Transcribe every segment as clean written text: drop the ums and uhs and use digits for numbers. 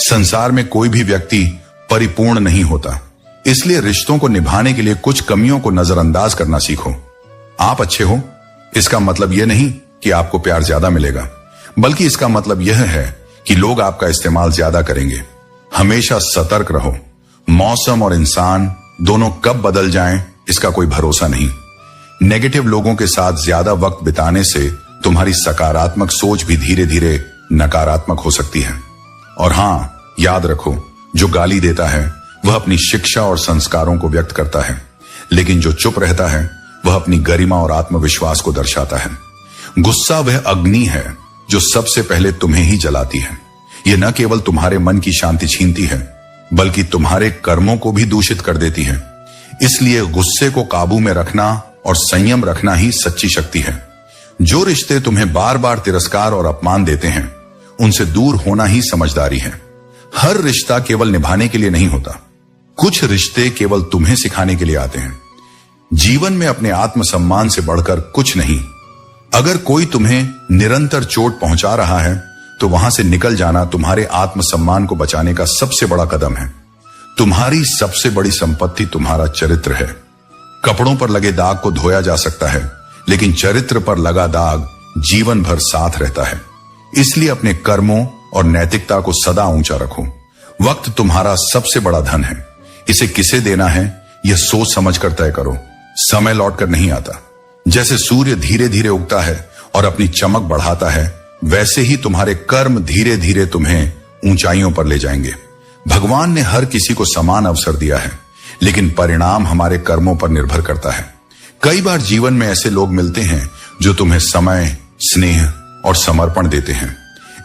संसार में कोई भी व्यक्ति परिपूर्ण नहीं होता, इसलिए रिश्तों को निभाने के लिए कुछ कमियों को नजरअंदाज करना सीखो। आप अच्छे हो इसका मतलब यह नहीं कि आपको प्यार ज्यादा मिलेगा, बल्कि इसका मतलब यह है कि लोग आपका इस्तेमाल ज्यादा करेंगे। हमेशा सतर्क रहो, मौसम और इंसान दोनों कब बदल जाएं इसका कोई भरोसा नहीं। नेगेटिव लोगों के साथ ज्यादा वक्त बिताने से तुम्हारी सकारात्मक सोच भी धीरे धीरे नकारात्मक हो सकती है। और हां, याद रखो, जो गाली देता है वह अपनी शिक्षा और संस्कारों को व्यक्त करता है, लेकिन जो चुप रहता है वह अपनी गरिमा और आत्मविश्वास को दर्शाता है। गुस्सा वह अग्नि है जो सबसे पहले तुम्हें ही जलाती है। यह न केवल तुम्हारे मन की शांति छीनती है, बल्कि तुम्हारे कर्मों को भी दूषित कर देती है। इसलिए गुस्से को काबू में रखना और संयम रखना ही सच्ची शक्ति है। जो रिश्ते तुम्हें बार बार तिरस्कार और अपमान देते हैं, उनसे दूर होना ही समझदारी है। हर रिश्ता केवल निभाने के लिए नहीं होता, कुछ रिश्ते केवल तुम्हें सिखाने के लिए आते हैं। जीवन में अपने आत्मसम्मान से बढ़कर कुछ नहीं। अगर कोई तुम्हें निरंतर चोट पहुंचा रहा है तो वहां से निकल जाना तुम्हारे आत्मसम्मान को बचाने का सबसे बड़ा कदम है। तुम्हारी सबसे बड़ी संपत्ति तुम्हारा चरित्र है। कपड़ों पर लगे दाग को धोया जा सकता है, लेकिन चरित्र पर लगा दाग जीवन भर साथ रहता है। इसलिए अपने कर्मों और नैतिकता को सदा ऊंचा रखो। वक्त तुम्हारा सबसे बड़ा धन है, इसे किसे देना है यह सोच समझ कर तय करो। समय लौट कर नहीं आता। जैसे सूर्य धीरे धीरे उगता है और अपनी चमक बढ़ाता है, वैसे ही तुम्हारे कर्म धीरे धीरे तुम्हें ऊंचाइयों पर ले जाएंगे। भगवान ने हर किसी को समान अवसर दिया है, लेकिन परिणाम हमारे कर्मों पर निर्भर करता है। कई बार जीवन में ऐसे लोग मिलते हैं जो तुम्हें समय, स्नेह और समर्पण देते हैं।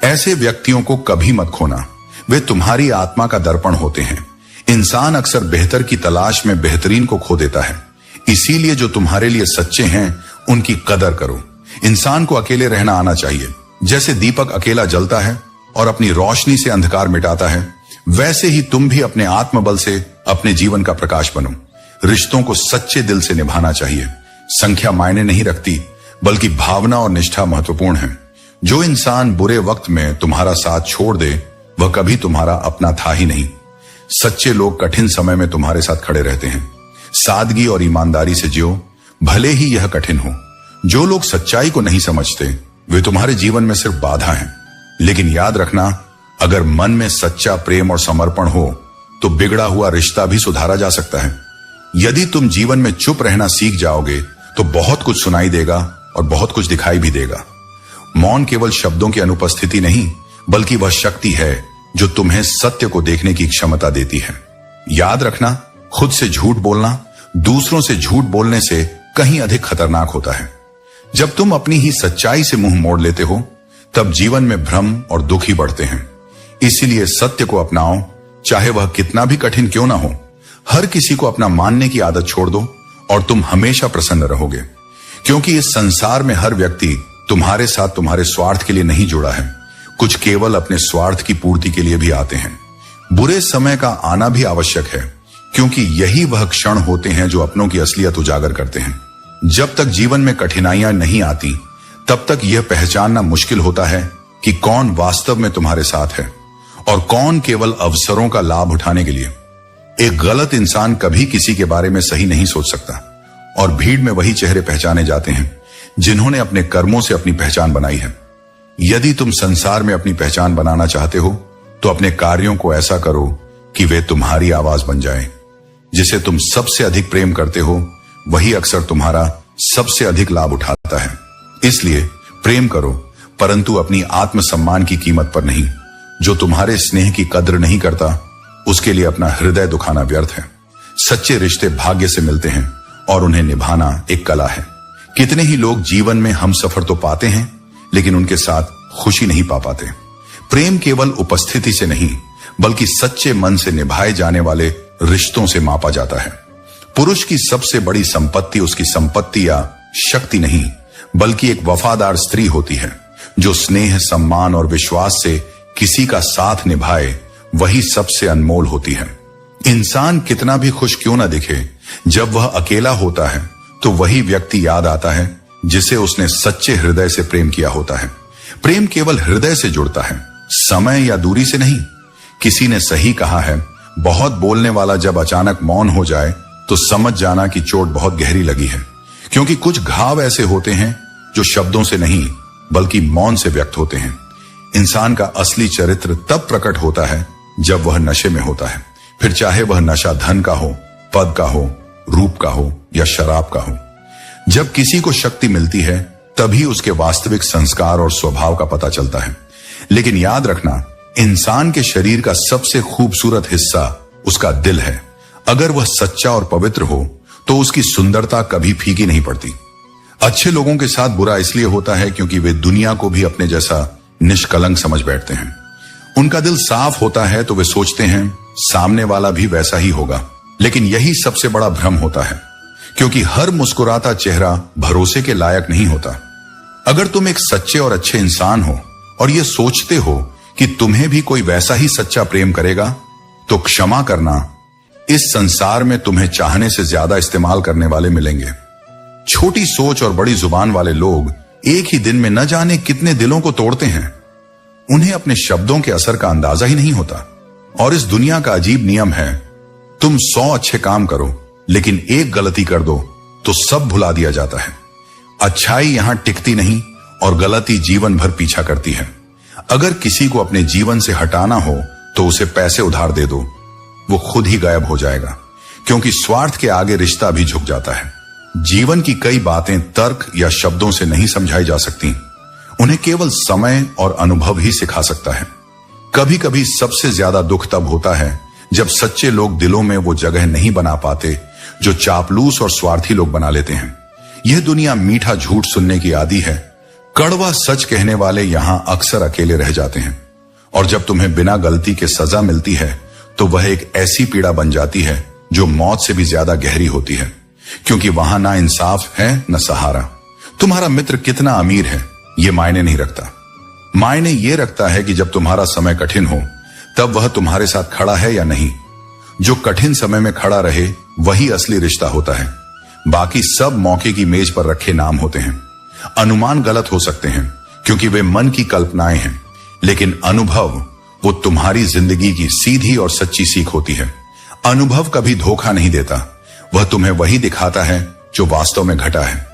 ऐसे व्यक्तियों को कभी मत खोना, वे तुम्हारी आत्मा का दर्पण होते हैं। इंसान अक्सर बेहतर की तलाश में बेहतरीन को खो देता है। इसीलिए जो तुम्हारे लिए सच्चे हैं उनकी कदर करो। इंसान को अकेले रहना आना चाहिए। जैसे दीपक अकेला जलता है और अपनी रोशनी से अंधकार मिटाता है, वैसे ही तुम भी अपने आत्मबल से अपने जीवन का प्रकाश बनो। रिश्तों को सच्चे दिल से निभाना चाहिए। संख्या मायने नहीं रखती, बल्कि भावना और निष्ठा महत्वपूर्ण है। जो इंसान बुरे वक्त में तुम्हारा साथ छोड़ दे वह कभी तुम्हारा अपना था ही नहीं। सच्चे लोग कठिन समय में तुम्हारे साथ खड़े रहते हैं। सादगी और ईमानदारी से जियो, भले ही यह कठिन हो। जो लोग सच्चाई को नहीं समझते वे तुम्हारे जीवन में सिर्फ बाधा हैं। लेकिन याद रखना, अगर मन में सच्चा प्रेम और समर्पण हो तो बिगड़ा हुआ रिश्ता भी सुधारा जा सकता है। यदि तुम जीवन में चुप रहना सीख जाओगे तो बहुत कुछ सुनाई देगा और बहुत कुछ दिखाई भी देगा। मौन केवल शब्दों की अनुपस्थिति नहीं, बल्कि वह शक्ति है जो तुम्हें सत्य को देखने की क्षमता देती है। याद रखना, खुद से झूठ बोलना दूसरों से झूठ बोलने से कहीं अधिक खतरनाक होता है। जब तुम अपनी ही सच्चाई से मुंह मोड़ लेते हो, तब जीवन में भ्रम और दुख ही बढ़ते हैं। इसीलिए सत्य को अपनाओ, चाहे वह कितना भी कठिन क्यों ना हो। हर किसी को अपना मानने की आदत छोड़ दो और तुम हमेशा प्रसन्न रहोगे, क्योंकि इस संसार में हर व्यक्ति तुम्हारे साथ तुम्हारे स्वार्थ के लिए नहीं जुड़ा है। कुछ केवल अपने स्वार्थ की पूर्ति के लिए भी आते हैं। बुरे समय का आना भी आवश्यक है, क्योंकि यही वह क्षण होते हैं जो अपनों की असलियत उजागर करते हैं। जब तक जीवन में कठिनाइयां नहीं आती, तब तक यह पहचानना मुश्किल होता है कि कौन वास्तव में तुम्हारे साथ है और कौन केवल अवसरों का लाभ उठाने के लिए। एक गलत इंसान कभी किसी के बारे में सही नहीं सोच सकता, और भीड़ में वही चेहरे पहचाने जाते हैं जिन्होंने अपने कर्मों से अपनी पहचान बनाई है। यदि तुम संसार में अपनी पहचान बनाना चाहते हो तो अपने कार्यों को ऐसा करो कि वे तुम्हारी आवाज बन जाएं। जिसे तुम सबसे अधिक प्रेम करते हो वही अक्सर तुम्हारा सबसे अधिक लाभ उठाता है। इसलिए प्रेम करो, परंतु अपनी आत्मसम्मान की कीमत पर नहीं। जो तुम्हारे स्नेह की कद्र नहीं करता उसके लिए अपना हृदय दुखाना व्यर्थ है। सच्चे रिश्ते भाग्य से मिलते हैं और उन्हें निभाना एक कला है। कितने ही लोग जीवन में हम सफर तो पाते हैं, लेकिन उनके साथ खुशी नहीं पा पाते। प्रेम केवल उपस्थिति से नहीं, बल्कि सच्चे मन से निभाए जाने वाले रिश्तों से मापा जाता है। पुरुष की सबसे बड़ी संपत्ति उसकी संपत्ति या शक्ति नहीं, बल्कि एक वफादार स्त्री होती है जो स्नेह, सम्मान और विश्वास से किसी का साथ निभाए। वही सबसे अनमोल होती है। इंसान कितना भी खुश क्यों ना दिखे, जब वह अकेला होता है तो वही व्यक्ति याद आता है जिसे उसने सच्चे हृदय से प्रेम किया होता है। प्रेम केवल हृदय से जुड़ता है, समय या दूरी से नहीं। किसी ने सही कहा है, बहुत बोलने वाला जब अचानक मौन हो जाए तो समझ जाना कि चोट बहुत गहरी लगी है, क्योंकि कुछ घाव ऐसे होते हैं जो शब्दों से नहीं बल्कि मौन से व्यक्त होते हैं। इंसान का असली चरित्र तब प्रकट होता है जब वह नशे में होता है, फिर चाहे वह नशा धन का हो, पद का हो, रूप का हो या शराब का हो। जब किसी को शक्ति मिलती है तभी उसके वास्तविक संस्कार और स्वभाव का पता चलता है। लेकिन याद रखना, इंसान के शरीर का सबसे खूबसूरत हिस्सा उसका दिल है। अगर वह सच्चा और पवित्र हो तो उसकी सुंदरता कभी फीकी नहीं पड़ती। अच्छे लोगों के साथ बुरा इसलिए होता है क्योंकि वे दुनिया को भी अपने जैसा निष्कलंक समझ बैठते हैं। उनका दिल साफ होता है तो वे सोचते हैं सामने वाला भी वैसा ही होगा। लेकिन यही सबसे बड़ा भ्रम होता है, क्योंकि हर मुस्कुराता चेहरा भरोसे के लायक नहीं होता। अगर तुम एक सच्चे और अच्छे इंसान हो और ये सोचते हो कि तुम्हें भी कोई वैसा ही सच्चा प्रेम करेगा, तो क्षमा करना, इस संसार में तुम्हें चाहने से ज्यादा इस्तेमाल करने वाले मिलेंगे। छोटी सोच और बड़ी जुबान वाले लोग एक ही दिन में न जाने कितने दिलों को तोड़ते हैं। उन्हें अपने शब्दों के असर का अंदाजा ही नहीं होता। और इस दुनिया का अजीब नियम है, तुम 100 अच्छे काम करो लेकिन एक गलती कर दो तो सब भुला दिया जाता है। अच्छाई यहां टिकती नहीं और गलती जीवन भर पीछा करती है। अगर किसी को अपने जीवन से हटाना हो तो उसे पैसे उधार दे दो, वो खुद ही गायब हो जाएगा, क्योंकि स्वार्थ के आगे रिश्ता भी झुक जाता है। जीवन की कई बातें तर्क या शब्दों से नहीं समझाई जा सकती, उन्हें केवल समय और अनुभव ही सिखा सकता है। कभी कभी सबसे ज्यादा दुख तब होता है जब सच्चे लोग दिलों में वो जगह नहीं बना पाते जो चापलूस और स्वार्थी लोग बना लेते हैं। यह दुनिया मीठा झूठ सुनने की आदी है। कड़वा सच कहने वाले यहां अक्सर अकेले रह जाते हैं। और जब तुम्हें बिना गलती के सजा मिलती है तो वह एक ऐसी पीड़ा बन जाती है जो मौत से भी ज्यादा गहरी होती है, क्योंकि वहां ना इंसाफ है न सहारा। तुम्हारा मित्र कितना अमीर है यह मायने नहीं रखता। मायने यह रखता है कि जब तुम्हारा समय कठिन हो तब वह तुम्हारे साथ खड़ा है या नहीं। जो कठिन समय में खड़ा रहे वही असली रिश्ता होता है। बाकी सब मौके की मेज पर रखे नाम होते हैं। अनुमान गलत हो सकते हैं क्योंकि वे मन की कल्पनाएं हैं, लेकिन अनुभव वो तुम्हारी जिंदगी की सीधी और सच्ची सीख होती है। अनुभव कभी धोखा नहीं देता, वह तुम्हें वही दिखाता है जो वास्तव में घटा है।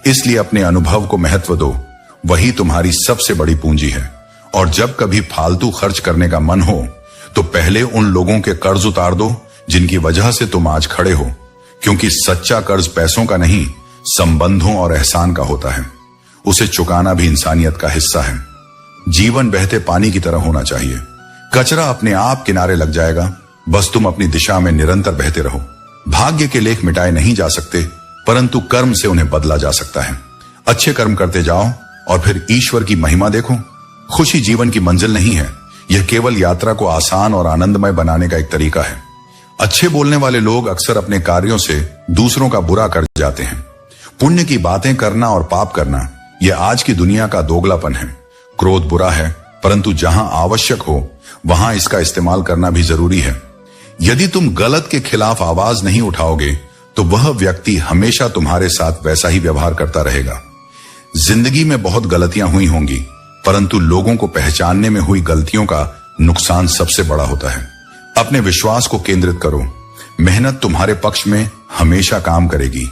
इसलिए अपने अनुभव को महत्व दो, वही तुम्हारी सबसे बड़ी पूंजी है। और जब कभी फालतू खर्च करने का मन हो तो पहले उन लोगों के कर्ज उतार दो जिनकी वजह से तुम आज खड़े हो, क्योंकि सच्चा कर्ज पैसों का नहीं, संबंधों और एहसान का होता है। उसे चुकाना भी इंसानियत का हिस्सा है। जीवन बहते पानी की तरह होना चाहिए। कचरा अपने आप किनारे लग जाएगा, बस तुम अपनी दिशा में निरंतर बहते रहो। भाग्य के लेख मिटाए नहीं जा सकते, परंतु कर्म से उन्हें बदला जा सकता है। अच्छे कर्म करते जाओ और फिर ईश्वर की महिमा देखो। खुशी जीवन की मंजिल नहीं है, यह केवल यात्रा को आसान और आनंदमय बनाने का एक तरीका है। अच्छे बोलने वाले लोग अक्सर अपने कार्यों से दूसरों का बुरा कर जाते हैं। पुण्य की बातें करना और पाप करना यह आज की दुनिया का दोगलापन है। क्रोध बुरा है, परंतु जहां आवश्यक हो वहां इसका इस्तेमाल करना भी जरूरी है। यदि तुम गलत के खिलाफ आवाज नहीं उठाओगे तो वह व्यक्ति हमेशा तुम्हारे साथ वैसा ही व्यवहार करता रहेगा। जिंदगी में बहुत गलतियां हुई होंगी, परंतु लोगों को पहचानने में हुई गलतियों का नुकसान सबसे बड़ा होता है। अपने विश्वास को केंद्रित करो। मेहनत तुम्हारे पक्ष में हमेशा काम करेगी।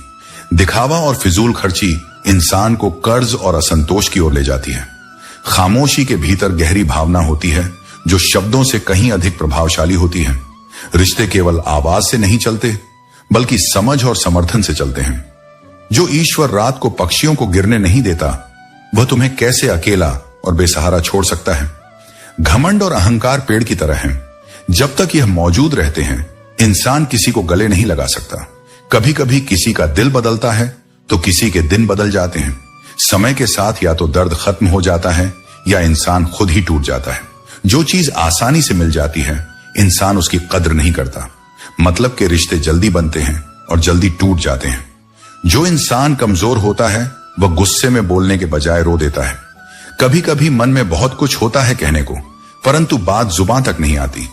दिखावा और फिजूल खर्ची इंसान को कर्ज और असंतोष की ओर ले जाती है। खामोशी के भीतर गहरी भावना होती है जो शब्दों से कहीं अधिक प्रभावशाली होती है। रिश्ते केवल आवाज से नहीं चलते, बल्कि समझ और समर्थन से चलते हैं। जो ईश्वर रात को पक्षियों को गिरने नहीं देता, वह तुम्हें कैसे अकेला और बेसहारा छोड़ सकता है। घमंड और अहंकार पेड़ की तरह हैं। जब तक यह मौजूद रहते हैं, इंसान किसी को गले नहीं लगा सकता। कभी कभी किसी का दिल बदलता है तो किसी के दिन बदल जाते हैं। समय के साथ या तो दर्द खत्म हो जाता है या इंसान खुद ही टूट जाता है। जो चीज आसानी से मिल जाती है, इंसान उसकी कद्र नहीं करता। मतलब के रिश्ते जल्दी बनते हैं और जल्दी टूट जाते हैं। जो इंसान कमजोर होता है वह गुस्से में बोलने के बजाय रो देता है। कभी कभी मन में बहुत कुछ होता है कहने को, परंतु बात जुबान तक नहीं आती।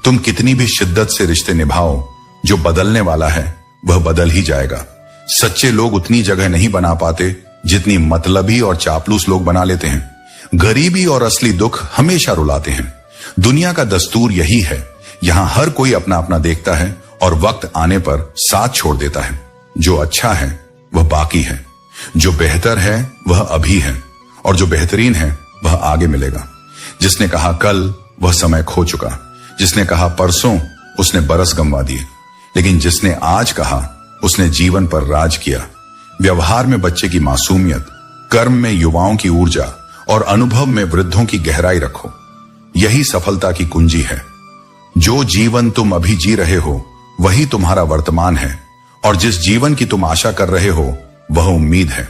तुम कितनी भी शिद्दत से रिश्ते निभाओ, जो बदलने वाला है वह बदल ही जाएगा। सच्चे लोग उतनी जगह नहीं बना पाते जितनी मतलबी और चापलूस लोग बना लेते हैं। गरीबी और असली दुख हमेशा रुलाते हैं। दुनिया का दस्तूर यही है, यहां हर कोई अपना अपना देखता है और वक्त आने पर साथ छोड़ देता है। जो अच्छा है वह बाकी है, जो बेहतर है वह अभी है, और जो बेहतरीन है वह आगे मिलेगा। जिसने कहा कल वह समय खो चुका, जिसने कहा परसों उसने बरस गंवा दिए, लेकिन जिसने आज कहा उसने जीवन पर राज किया। व्यवहार में बच्चे की मासूमियत, कर्म में युवाओं की ऊर्जा और अनुभव में वृद्धों की गहराई रखो। यही सफलता की कुंजी है। जो जीवन तुम अभी जी रहे हो वही तुम्हारा वर्तमान है, और जिस जीवन की तुम आशा कर रहे हो वह उम्मीद है।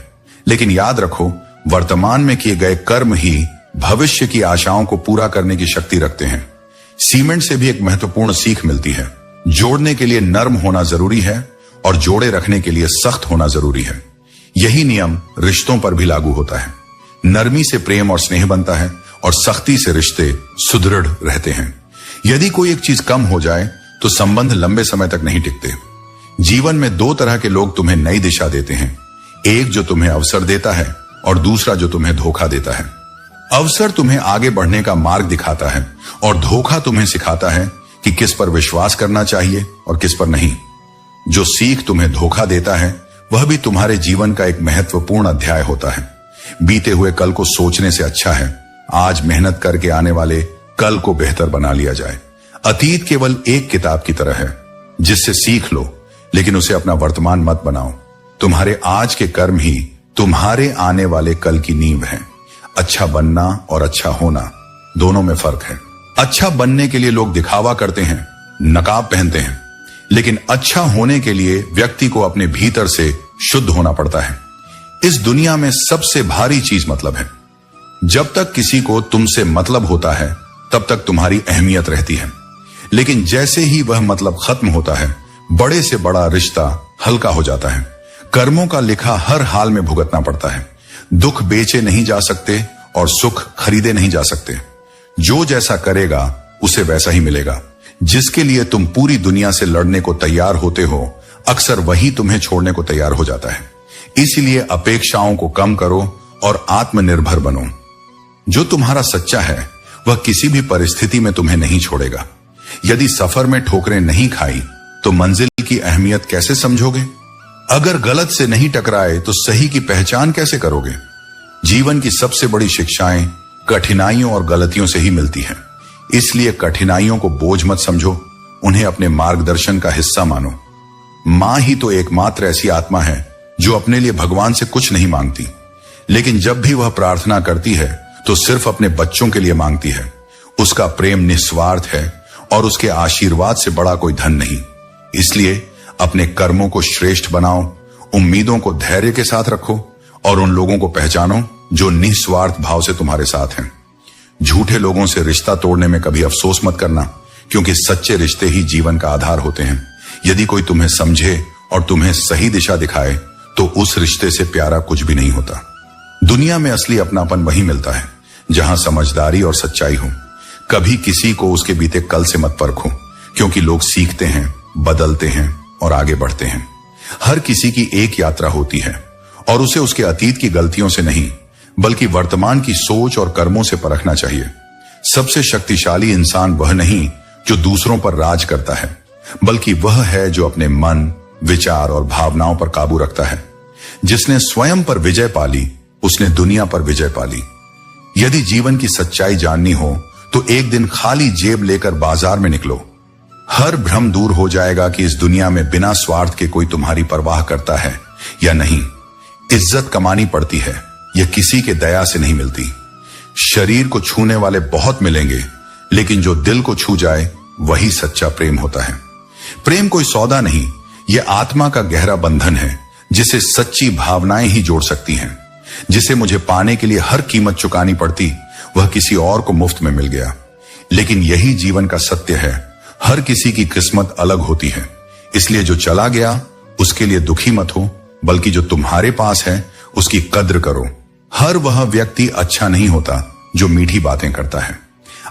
लेकिन याद रखो, वर्तमान में किए गए कर्म ही भविष्य की आशाओं को पूरा करने की शक्ति रखते हैं। सीमेंट से भी एक महत्वपूर्ण सीख मिलती है। जोड़ने के लिए नर्म होना जरूरी है और जोड़े रखने के लिए सख्त होना जरूरी है। यही नियम रिश्तों पर भी लागू होता है। नरमी से प्रेम और स्नेह बनता है और सख्ती से रिश्ते सुदृढ़ रहते हैं। यदि कोई एक चीज कम हो जाए तो संबंध लंबे समय तक नहीं टिकते। जीवन में दो तरह के लोग तुम्हें नई दिशा देते हैं, एक जो तुम्हें अवसर देता है और दूसरा जो तुम्हें धोखा देता है। अवसर तुम्हें आगे बढ़ने का मार्ग दिखाता है और धोखा तुम्हें सिखाता है कि किस पर विश्वास करना चाहिए और किस पर नहीं। जो सीख तुम्हें धोखा देता है वह भी तुम्हारे जीवन का एक महत्वपूर्ण अध्याय होता है। बीते हुए कल को सोचने से अच्छा है आज मेहनत करके आने वाले कल को बेहतर बना लिया जाए। अतीत केवल एक किताब की तरह है जिससे सीख लो, लेकिन उसे अपना वर्तमान मत बनाओ। तुम्हारे आज के कर्म ही तुम्हारे आने वाले कल की नींव है। अच्छा बनना और अच्छा होना दोनों में फर्क है। अच्छा बनने के लिए लोग दिखावा करते हैं, नकाब पहनते हैं, लेकिन अच्छा होने के लिए व्यक्ति को अपने भीतर से शुद्ध होना पड़ता है। इस दुनिया में सबसे भारी चीज मतलब है। जब तक किसी को तुमसे मतलब होता है तब तक तुम्हारी अहमियत रहती है, लेकिन जैसे ही वह मतलब खत्म होता है बड़े से बड़ा रिश्ता हल्का हो जाता है। कर्मों का लिखा हर हाल में भुगतना पड़ता है। दुख बेचे नहीं जा सकते और सुख खरीदे नहीं जा सकते। जो जैसा करेगा उसे वैसा ही मिलेगा। जिसके लिए तुम पूरी दुनिया से लड़ने को तैयार होते हो अक्सर वही तुम्हें छोड़ने को तैयार हो जाता है। इसलिए अपेक्षाओं को कम करो और आत्मनिर्भर बनो। जो तुम्हारा सच्चा है वह किसी भी परिस्थिति में तुम्हें नहीं छोड़ेगा। यदि सफर में ठोकरें नहीं खाई तो मंजिल की अहमियत कैसे समझोगे? अगर गलत से नहीं टकराए तो सही की पहचान कैसे करोगे? जीवन की सबसे बड़ी शिक्षाएं कठिनाइयों और गलतियों से ही मिलती हैं। इसलिए कठिनाइयों को बोझ मत समझो, उन्हें अपने मार्गदर्शन का हिस्सा मानो। मां ही तो एकमात्र ऐसी आत्मा है जो अपने लिए भगवान से कुछ नहीं मांगती, लेकिन जब भी वह प्रार्थना करती है तो सिर्फ अपने बच्चों के लिए मांगती है। उसका प्रेम निस्वार्थ है और उसके आशीर्वाद से बड़ा कोई धन नहीं। इसलिए अपने कर्मों को श्रेष्ठ बनाओ, उम्मीदों को धैर्य के साथ रखो और उन लोगों को पहचानो जो निस्वार्थ भाव से तुम्हारे साथ हैं। झूठे लोगों से रिश्ता तोड़ने में कभी अफसोस मत करना, क्योंकि सच्चे रिश्ते ही जीवन का आधार होते हैं। यदि कोई तुम्हें समझे और तुम्हें सही दिशा दिखाए तो उस रिश्ते से प्यारा कुछ भी नहीं होता। दुनिया में असली अपनापन वही मिलता है जहां समझदारी और सच्चाई हो। कभी किसी को उसके बीते कल से मत परखो, क्योंकि लोग सीखते हैं, बदलते हैं और आगे बढ़ते हैं। हर किसी की एक यात्रा होती है और उसे उसके अतीत की गलतियों से नहीं बल्कि वर्तमान की सोच और कर्मों से परखना चाहिए। सबसे शक्तिशाली इंसान वह नहीं जो दूसरों पर राज करता है, बल्कि वह है जो अपने मन, विचार और भावनाओं पर काबू रखता है। जिसने स्वयं पर विजय पाली उसने दुनिया पर विजय पाली। यदि जीवन की सच्चाई जाननी हो तो एक दिन खाली जेब लेकर बाजार में निकलो। हर भ्रम दूर हो जाएगा कि इस दुनिया में बिना स्वार्थ के कोई तुम्हारी परवाह करता है या नहीं। इज्जत कमानी पड़ती है, यह किसी के दया से नहीं मिलती। शरीर को छूने वाले बहुत मिलेंगे, लेकिन जो दिल को छू जाए वही सच्चा प्रेम होता है। प्रेम कोई सौदा नहीं, यह आत्मा का गहरा बंधन है जिसे सच्ची भावनाएं ही जोड़ सकती हैं। जिसे मुझे पाने के लिए हर कीमत चुकानी पड़ती वह किसी और को मुफ्त में मिल गया। लेकिन यही जीवन का सत्य है, हर किसी की किस्मत अलग होती है। इसलिए जो चला गया उसके लिए दुखी मत हो, बल्कि जो तुम्हारे पास है उसकी कद्र करो। हर वह व्यक्ति अच्छा नहीं होता जो मीठी बातें करता है।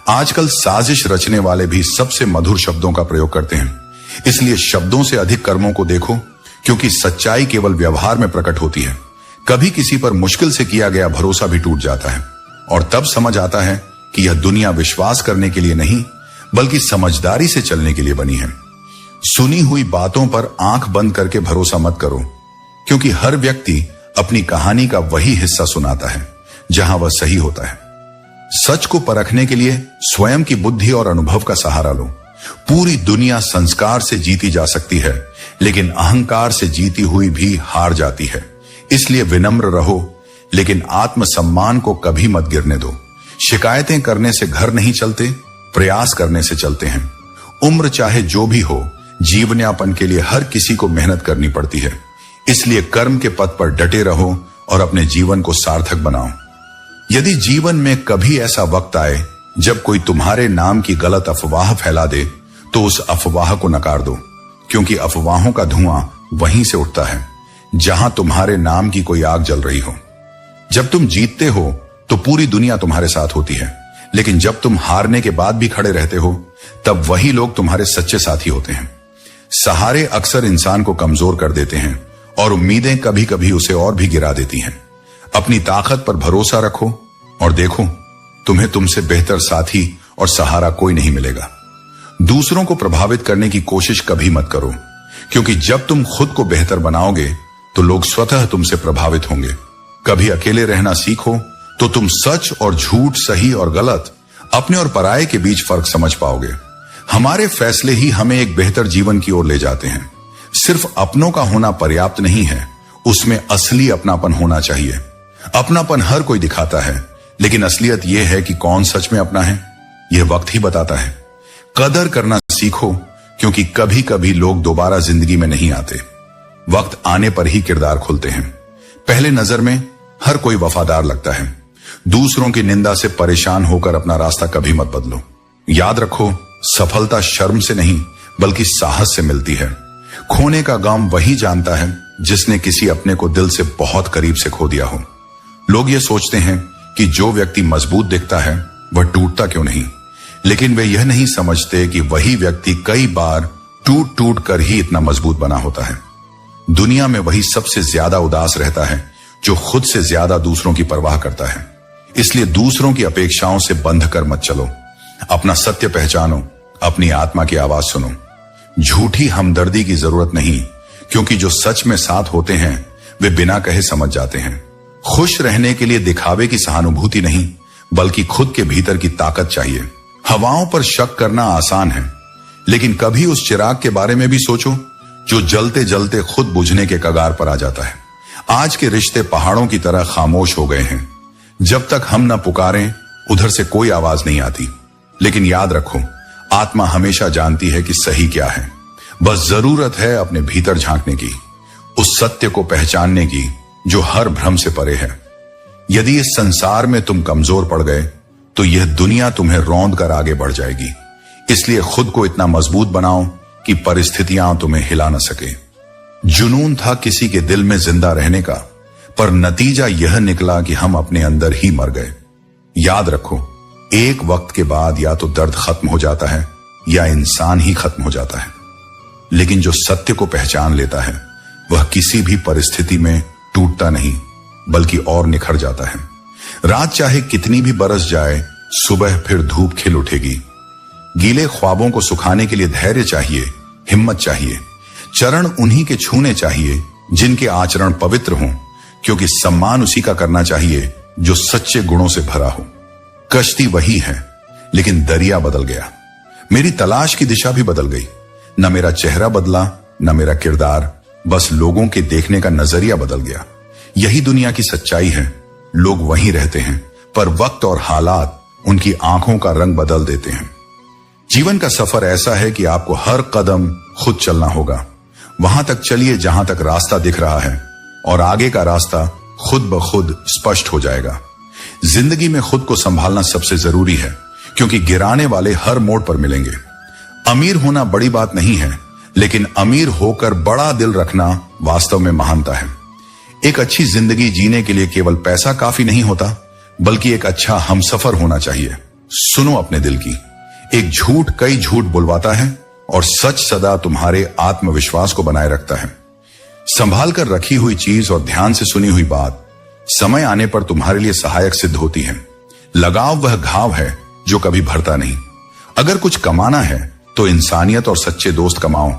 आजकल साजिश रचने वाले भी सबसे मधुर शब्दों का प्रयोग करते हैं। इसलिए शब्दों से अधिक कर्मों को देखो, क्योंकि सच्चाई केवल व्यवहार में प्रकट होती है। कभी किसी पर मुश्किल से किया गया भरोसा भी टूट जाता है। और तब समझ आता है कि यह दुनिया विश्वास करने के लिए नहीं बल्कि समझदारी से चलने के लिए बनी है। सुनी हुई बातों पर आंख बंद करके भरोसा मत करो, क्योंकि हर व्यक्ति अपनी कहानी का वही हिस्सा सुनाता है जहां वह सही होता है। सच को परखने के लिए स्वयं की बुद्धि और अनुभव का सहारा लो। पूरी दुनिया संस्कार से जीती जा सकती है, लेकिन अहंकार से जीती हुई भी हार जाती है। इसलिए विनम्र रहो, लेकिन आत्मसम्मान को कभी मत गिरने दो। शिकायतें करने से घर नहीं चलते, प्रयास करने से चलते हैं। उम्र चाहे जो भी हो, जीवन यापन के लिए हर किसी को मेहनत करनी पड़ती है। इसलिए कर्म के पथ पर डटे रहो और अपने जीवन को सार्थक बनाओ। यदि जीवन में कभी ऐसा वक्त आए जब कोई तुम्हारे नाम की गलत अफवाह फैला दे, तो उस अफवाह को नकार दो, क्योंकि अफवाहों का धुआं वहीं से उठता है जहां तुम्हारे नाम की कोई आग जल रही हो। जब तुम जीतते हो तो पूरी दुनिया तुम्हारे साथ होती है, लेकिन जब तुम हारने के बाद भी खड़े रहते हो, तब वही लोग तुम्हारे सच्चे साथी होते हैं। सहारे अक्सर इंसान को कमजोर कर देते हैं और उम्मीदें कभी कभी उसे और भी गिरा देती हैं। अपनी ताकत पर भरोसा रखो और देखो, तुम्हें तुमसे बेहतर साथी और सहारा कोई नहीं मिलेगा। दूसरों को प्रभावित करने की कोशिश कभी मत करो, क्योंकि जब तुम खुद को बेहतर बनाओगे तो लोग स्वतः तुमसे प्रभावित होंगे। कभी अकेले रहना सीखो तो तुम सच और झूठ, सही और गलत, अपने और पराये के बीच फर्क समझ पाओगे। हमारे फैसले ही हमें एक बेहतर जीवन की ओर ले जाते हैं। सिर्फ अपनों का होना पर्याप्त नहीं है, उसमें असली अपनापन होना चाहिए। अपनापन हर कोई दिखाता है, लेकिन असलियत यह है कि कौन सच में अपना है, यह वक्त ही बताता है। कदर करना सीखो, क्योंकि कभी कभी लोग दोबारा जिंदगी में नहीं आते। वक्त आने पर ही किरदार खुलते हैं। पहले नजर में हर कोई वफादार लगता है। दूसरों की निंदा से परेशान होकर अपना रास्ता कभी मत बदलो। याद रखो, सफलता शर्म से नहीं बल्कि साहस से मिलती है। खोने का गम वही जानता है जिसने किसी अपने को दिल से बहुत करीब से खो दिया हो। लोग ये सोचते हैं कि जो व्यक्ति मजबूत दिखता है वह टूटता क्यों नहीं, लेकिन वे यह नहीं समझते कि वही व्यक्ति कई बार टूट टूट कर ही इतना मजबूत बना होता है। दुनिया में वही सबसे ज्यादा उदास रहता है जो खुद से ज्यादा दूसरों की परवाह करता है। इसलिए दूसरों की अपेक्षाओं से बंध कर मत चलो। अपना सत्य पहचानो, अपनी आत्मा की आवाज सुनो। झूठी हमदर्दी की जरूरत नहीं, क्योंकि जो सच में साथ होते हैं वे बिना कहे समझ जाते हैं। खुश रहने के लिए दिखावे की सहानुभूति नहीं, बल्कि खुद के भीतर की ताकत चाहिए। हवाओं पर शक करना आसान है, लेकिन कभी उस चिराग के बारे में भी सोचो जो जलते जलते खुद बुझने के कगार पर आ जाता है। आज के रिश्ते पहाड़ों की तरह खामोश हो गए हैं। जब तक हम न पुकारें, उधर से कोई आवाज नहीं आती। लेकिन याद रखो, आत्मा हमेशा जानती है कि सही क्या है। बस जरूरत है अपने भीतर झांकने की, उस सत्य को पहचानने की जो हर भ्रम से परे है। यदि इस संसार में तुम कमजोर पड़ गए तो यह दुनिया तुम्हें रौंद कर आगे बढ़ जाएगी। इसलिए खुद को इतना मजबूत बनाओ कि परिस्थितियां तुम्हें हिला न सके। जुनून था किसी के दिल में जिंदा रहने का, पर नतीजा यह निकला कि हम अपने अंदर ही मर गए। याद रखो, एक वक्त के बाद या तो दर्द खत्म हो जाता है या इंसान ही खत्म हो जाता है, लेकिन जो सत्य को पहचान लेता है वह किसी भी परिस्थिति में टूटता नहीं बल्कि और निखर जाता है। रात चाहे कितनी भी बरस जाए, सुबह फिर धूप खिल उठेगी। गीले ख्वाबों को सुखाने के लिए धैर्य चाहिए, हिम्मत चाहिए। चरण उन्हीं के छूने चाहिए जिनके आचरण पवित्र हों, क्योंकि सम्मान उसी का करना चाहिए जो सच्चे गुणों से भरा हो। कश्ती वही है, लेकिन दरिया बदल गया। मेरी तलाश की दिशा भी बदल गई। न मेरा चेहरा बदला, न मेरा किरदार, बस लोगों के देखने का नजरिया बदल गया। यही दुनिया की सच्चाई है। लोग वहीं रहते हैं, पर वक्त और हालात उनकी आंखों का रंग बदल देते हैं। जीवन का सफर ऐसा है कि आपको हर कदम खुद चलना होगा। वहां तक चलिए जहां तक रास्ता दिख रहा है, और आगे का रास्ता खुद ब खुद स्पष्ट हो जाएगा। जिंदगी में खुद को संभालना सबसे जरूरी है, क्योंकि गिराने वाले हर मोड़ पर मिलेंगे। अमीर होना बड़ी बात नहीं है, लेकिन अमीर होकर बड़ा दिल रखना वास्तव में महानता है। एक अच्छी जिंदगी जीने के लिए केवल पैसा काफी नहीं होता, बल्कि एक अच्छा हमसफर होना चाहिए। सुनो अपने दिल की। एक झूठ कई झूठ बुलवाता है और सच सदा तुम्हारे आत्मविश्वास को बनाए रखता है। संभाल कर रखी हुई चीज और ध्यान से सुनी हुई बात समय आने पर तुम्हारे लिए सहायक सिद्ध होती है। लगाव वह घाव है जो कभी भरता नहीं। अगर कुछ कमाना है तो इंसानियत और सच्चे दोस्त कमाओ,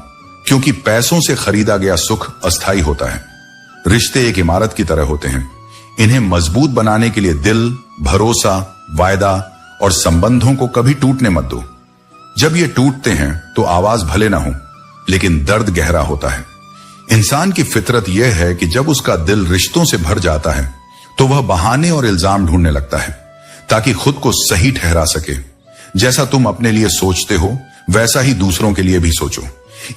क्योंकि पैसों से खरीदा गया सुख अस्थायी होता है। रिश्ते एक इमारत की तरह होते हैं। इन्हें मजबूत बनाने के लिए दिल, भरोसा, वायदा और संबंधों को कभी टूटने मत दो। जब ये टूटते हैं तो आवाज भले ना हो, लेकिन दर्द गहरा होता है। इंसान की फितरत यह है कि जब उसका दिल रिश्तों से भर जाता है तो वह बहाने और इल्जाम ढूंढने लगता है ताकि खुद को सही ठहरा सके। जैसा तुम अपने लिए सोचते हो वैसा ही दूसरों के लिए भी सोचो।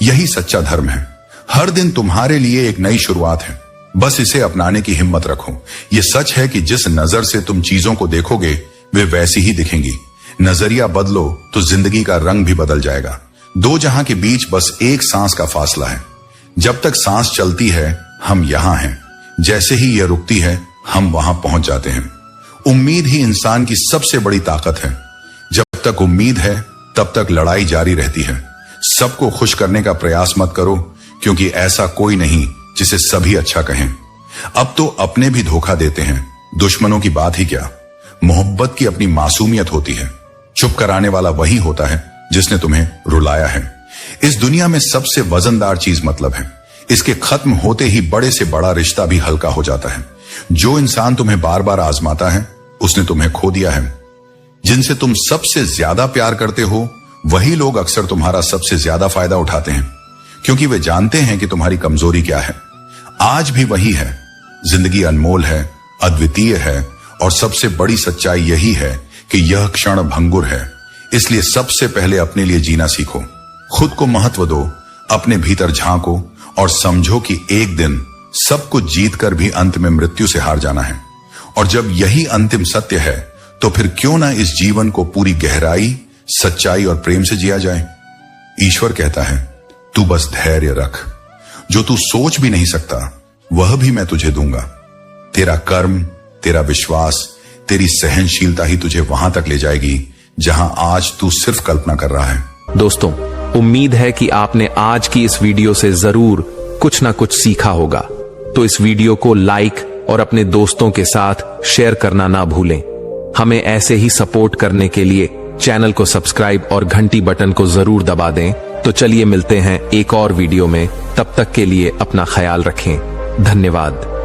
यही सच्चा धर्म है। हर दिन तुम्हारे लिए एक नई शुरुआत है, बस इसे अपनाने की हिम्मत रखो। यह सच है कि जिस नजर से तुम चीजों को देखोगे वे वैसी ही दिखेंगी। नजरिया बदलो तो जिंदगी का रंग भी बदल जाएगा। दो जहां के बीच बस एक सांस का फासला है। जब तक सांस चलती है हम यहां हैं, जैसे ही यह रुकती है हम वहां पहुंच जाते हैं। उम्मीद ही इंसान की सबसे बड़ी ताकत है। जब तक उम्मीद है तब तक लड़ाई जारी रहती है। सबको खुश करने का प्रयास मत करो, क्योंकि ऐसा कोई नहीं जिसे सभी अच्छा कहें। अब तो अपने भी धोखा देते हैं, दुश्मनों की बात ही क्या। मोहब्बत की अपनी मासूमियत होती है। चुप कराने वाला वही होता है जिसने तुम्हें रुलाया है। इस दुनिया में सबसे वजनदार चीज मतलब है। इसके खत्म होते ही बड़े से बड़ा रिश्ता भी हल्का हो जाता है। जो इंसान तुम्हें बार बार आजमाता है उसने तुम्हें खो दिया है। जिनसे तुम सबसे ज्यादा प्यार करते हो वही लोग अक्सर तुम्हारा सबसे ज्यादा फायदा उठाते हैं, क्योंकि वे जानते हैं कि तुम्हारी कमजोरी क्या है। आज भी वही है। जिंदगी अनमोल है, अद्वितीय है, और सबसे बड़ी सच्चाई यही है कि यह क्षण भंगुर है। इसलिए सबसे पहले अपने लिए जीना सीखो। खुद को महत्व दो, अपने भीतर झांको और समझो कि एक दिन सब कुछ जीत कर भी अंत में मृत्यु से हार जाना है। और जब यही अंतिम सत्य है तो फिर क्यों ना इस जीवन को पूरी गहराई, सच्चाई और प्रेम से जिया जाए। ईश्वर कहता है, तू बस धैर्य रख। जो तू सोच भी नहीं सकता वह भी मैं तुझे दूंगा। तेरा कर्म, तेरा विश्वास, तेरी सहनशीलता ही तुझे वहां तक ले जाएगी जहां आज तू सिर्फ कल्पना कर रहा है। दोस्तों, उम्मीद है कि आपने आज की इस वीडियो से जरूर कुछ ना कुछ सीखा होगा। तो इस वीडियो को लाइक और अपने दोस्तों के साथ शेयर करना ना भूलें। हमें ऐसे ही सपोर्ट करने के लिए चैनल को सब्सक्राइब और घंटी बटन को जरूर दबा दें। तो चलिए मिलते हैं एक और वीडियो में। तब तक के लिए अपना ख्याल रखें। धन्यवाद।